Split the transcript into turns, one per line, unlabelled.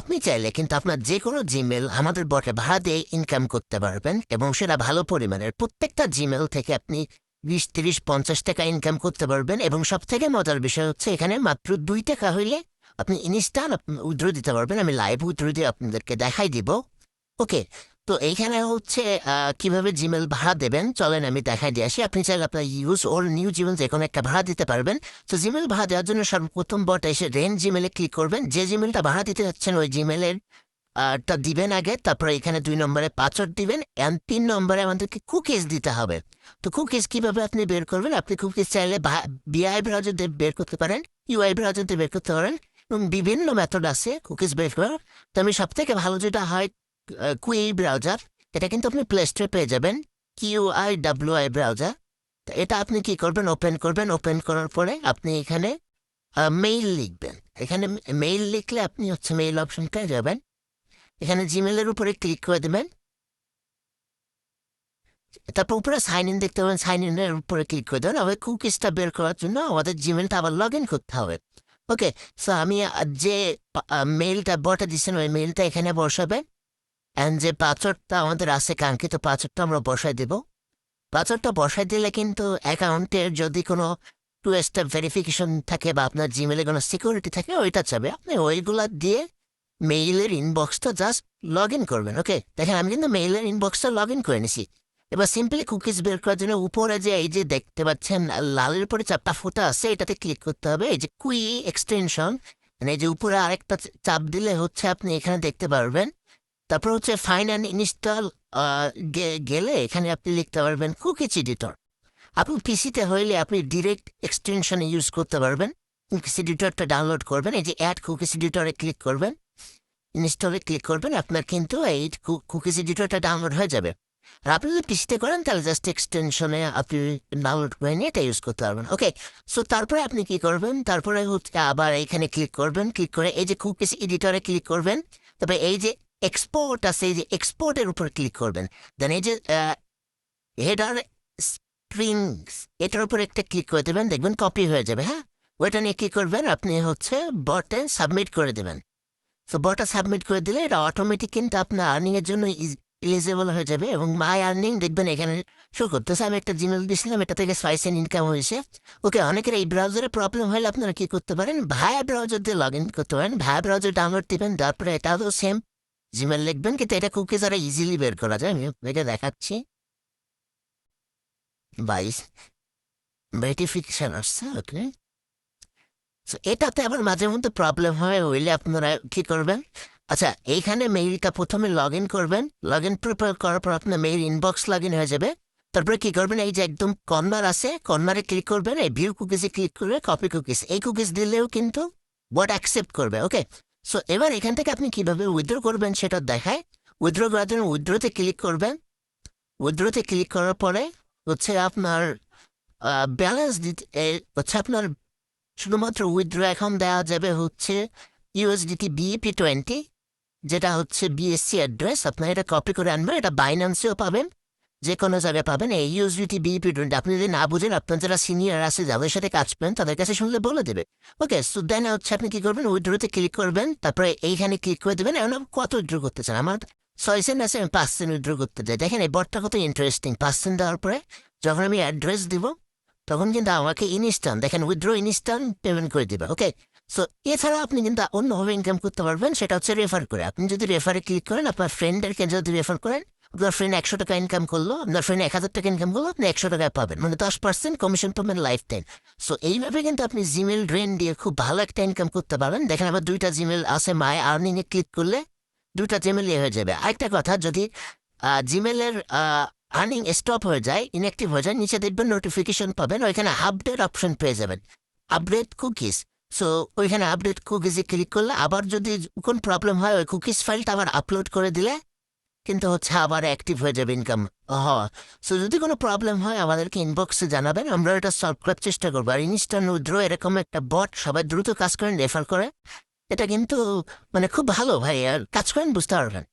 আপনি চাইলে কিন্তু আপনার যে কোনো জিমেল আমাদের বটে ভাড়া দিয়ে ইনকাম করতে পারবেন এবং সেটা ভালো পরিমাণের। প্রত্যেকটা জিমেল থেকে আপনি 20, 30, 50 টাকা ইনকাম করতে পারবেন এবং সবথেকে মজার বিষয় হচ্ছে এখানে মাত্র 2 টাকা হইলে আপনি ইনস্ট্যান্ট উইথড্র দিতে পারবেন। আমি লাইভ উইথড্র দিয়ে আপনাদেরকে দেখাই দিব। ওকে, তো এইখানে হচ্ছে কিভাবে জিমেল ভাড়া দেবেন চলেন আমি দেখাই দিয়ে আসি। আপনি চাইলে আপনার ইউজ ওর নিউ জিমেল যে কোনো একটা ভাড়া দিতে পারবেন। তো জিমেল ভাড়া দেওয়ার জন্য সর্বপ্রথম বটে এসে রেন জিমেলে ক্লিক করবেন। যে জিমেলটা ভাড়া দিতে যাচ্ছেন ওই জিমেলের টা দিবেন আগে, তারপরে এখানে 2 নম্বরে পাসওয়ার্ড দিবেন অ্যান্ড 3 নম্বরে আমাদেরকে কুকিজ দিতে হবে। তো কুকিজ কিভাবে আপনি বের করবেন? আপনি কুকিজ চাইলে বিআই ব্রাউজার দিয়ে বের করতে পারেন, ইউআই ব্রাউজার দিয়ে বের করতে পারেন এবং বিভিন্ন মেথড আছে কুকিজ বের করার। তো আমি সবথেকে ভালো যেটা হয় কুই ব্রাউজার, এটা কিন্তু আপনি প্লে স্টোরে পেয়ে যাবেন, QIWI ব্রাউজার। তো এটা আপনি কি করবেন? ওপেন করবেন। ওপেন করার পরে আপনি এখানে মেইল লিখবেন। এখানে মেইল লিখলে আপনি হচ্ছে মেইল অপশনটায় যাবেন, এখানে জিমেলের উপরে ক্লিক করে দেবেন। তারপর উপরে সাইন ইন দেখতে পাবেন, সাইন ইনের উপরে ক্লিক করে দেবেন। আবার কুকিজটা বের করার জন্য আমাদের জিমেলটা আবার লগ ইন করতে হবে। ওকে, সো আমি যে মেইলটা বটে দিচ্ছেন ওই মেইলটা এখানে বসাবেন অ্যান্ড যে পাসওয়ার্ডটা আমাদের আছে কাঙ্ক্ষিত পাসওয়ার্ডটা আমরা বসাই দেব। পাসওয়ার্ডটা বসাই দিলে কিন্তু অ্যাকাউন্টের যদি কোনো 2 স্টেপ ভেরিফিকেশন থাকে বা আপনার জিমেলে কোনো সিকিউরিটি থাকে ওইটা চাবে, আপনি ওইগুলা দিয়ে মেইলের ইনবক্সটা জাস্ট লগ ইন করবেন। ওকে, দেখেন আমি কিন্তু মেইলের ইনবক্সটা লগ ইন করে নিছি। এবার সিম্পলি কুকিজ বের করার জন্য উপরে যে এই যে দেখতে পাচ্ছেন লালের উপরে চাপটা ফোটা আছে এটাতে ক্লিক করতে হবে। এই যে কুই এক্সটেনশন, মানে এই যে উপরে আরেকটা চাপ দিলে হচ্ছে আপনি এখানে দেখতে পারবেন। তারপর হচ্ছে ফাইন অ্যান্ড ইনস্টল গেলে এখানে আপনি লিখতে পারবেন কুকিজ এডিটর। আপনি পিসিতে হইলে আপনি ডিরেক্ট এক্সটেনশনে ইউজ করতে পারবেন। কুকিজ এডিটরটা ডাউনলোড করবেন, এই যে অ্যাড কুকিজ এডিটরে ক্লিক করবেন, ইনস্টলে ক্লিক করবেন, আপনার কিন্তু এই কুকিজ এডিটরটা ডাউনলোড হয়ে যাবে। আর আপনি যদি পিসিতে করেন তাহলে জাস্ট এক্সটেনশনে আপনি ডাউনলোড করে নিয়ে এটা ইউজ করতে পারবেন। ওকে, সো তারপরে আপনি কি করবেন? তারপরে হচ্ছে আবার এইখানে ক্লিক করবেন, ক্লিক করে এই যে কুকিজ এডিটরে ক্লিক করবেন। তবে এই যে এক্সপোর্ট আছে এই যে এক্সপোর্টের উপর ক্লিক করবেন। দেন এই যে হেডার স্ট্রিংস এটার উপর একটা ক্লিক করে দেবেন, দেখবেন কপি হয়ে যাবে। হ্যাঁ, ওইটা নিয়ে কী করবেন? আপনি হচ্ছে বটে সাবমিট করে দেবেন। তো বটটা সাবমিট করে দিলে এটা অটোমেটিক কিন্তু আপনার আর্নিংয়ের জন্য এলিজিবল হয়ে যাবে এবং মাই আর্নিং দেখবেন এখানে শো করতেছে। আমি একটা জিমেল দিয়েছিলাম, এটা থেকে SWICE ইনকাম হয়েছে। ওকে, অনেকের এই ব্রাউজারে প্রবলেম হলে আপনারা কী করতে পারেন? ভায়া ব্রাউজার দিয়ে লগ ইন করতে পারেন। ভায়া ব্রাউজার ডাউনলোড দিবেন, তারপরে এটাও তো সেম জিমেল লিখবেন, কিন্তু এটা কুকিজ আরও ইজিলি বের করা যায়। আমি এটা দেখাচ্ছি। 22 ভেরিফিকেশন আসছে। ওকে, সো এটাতে আবার মাঝে মধ্যে প্রবলেম হয়, হইলে আপনারা কি করবেন? আচ্ছা, এইখানে মেইলটা প্রথমে লগ ইন করবেন। লগ ইন করার পর আপনার মেইল ইনবক্স লগ ইন হয়ে যাবে। তারপরে কি করবেন? এই যে একদম কর্নার আছে, কর্নারে ক্লিক করবেন, এই ভিউ কুকিজে ক্লিক করে কপি কুকিজ, এই কুকিজ দিলেও কিন্তু বট অ্যাকসেপ্ট করবে। ওকে, সো এবার এখান থেকে আপনি কিভাবে উইথড্র করবেন সেটা দেখায়। উইথড্র করার জন্য উইথড্রতে ক্লিক করবেন। উইথড্রতে ক্লিক করার পরে হচ্ছে আপনার ব্যালেন্স দিতে হচ্ছে আপনার শুধুমাত্র উইথড্র এখন দেওয়া যাবে হচ্ছে USDT BEP20, যেটা হচ্ছে BSC অ্যাড্রেস। আপনার এটা কপি করে আনবেন, এটা বাইন্যান্সেও পাবেন, যে কোনো জায়গায় পাবেন। এই USDT BEP20 আপনি যদি না বুঝেন আপনার যারা সিনিয়র আছে যাদের সাথে কাজ করেন তাদের কাছে শুনলে বলে দেবে। ওকে, সো দেন হচ্ছে আপনি কী করবেন? উইথড্রতে ক্লিক করবেন, তারপরে এইখানে ক্লিক করে দেবেন। এখন কত উইথড্র করতে চান? আমার 6 সেন্ট আছে, আমি 5 সেন্ট উইথড্র করতে চাই। দেখেন এই বটটা কত ইন্টারেস্টিং। 5 সেন্ট দেওয়ার পরে যখন আমি অ্যাড্রেস দিব তখন কিন্তু আমাকে ইনস্ট্যান্ট দেখেন উইথড্র ইনস্ট্যান্ট পেমেন্ট করে দিবে। ওকে, সো এছাড়া আপনি কিন্তু অন্যভাবে ইনকাম করতে পারবেন, সেটা হচ্ছে রেফার করে। আপনি যদি রেফারে ক্লিক করেন, আপনার ফ্রেন্ডদেরকে যদি রেফার করেন, আপনার ফ্রেন্ড 100 টাকা ইনকাম করলো, আপনার ফ্রেন্ড 1000 টাকা ইনকাম করলো, আপনি 100 টাকায় পাবেন, মানে 10% কমিশন পাবেন লাইফ টাইম। সো এইভাবে কিন্তু আপনি জিমেল ড্রেন দিয়ে খুব ভালো একটা ইনকাম করতে পারেন। দেখেন আবার 2টা জিমেল আছে, মাই আর্নিংয়ে ক্লিক করলে 2টা জিমেল হয়ে যাবে। আরেকটা কথা, যদি জিমেলের আর্নিং স্টপ হয়ে যায়, ইনঅ্যাক্টিভ হয়ে যায়, নিচে দেখবেন নোটিফিকেশন পাবেন, ওইখানে আপডেট অপশন পেয়ে যাবেন, আপডেট কুকিজ। সো ওইখানে আপডেট কুকিজে ক্লিক করলে আবার যদি কোন প্রবলেম হয় ওই কুকিজ ফাইলটা আবার আপলোড করে দিলে কিন্তু হচ্ছে আবার অ্যাক্টিভ হয়ে যাবে ইনকাম। সো যদি কোনো প্রবলেম হয় আমাদেরকে ইনবক্সে জানাবেন, আমরা এটা সলভ করার চেষ্টা করবো। আর ইনস্ট্যান্ট উইথড্র এরকম একটা বট সবাই দ্রুত কাজ করেন, রেফার করে, এটা কিন্তু মানে খুব ভালো ভাই, আর কাজ করেন বুঝতে পারবেন।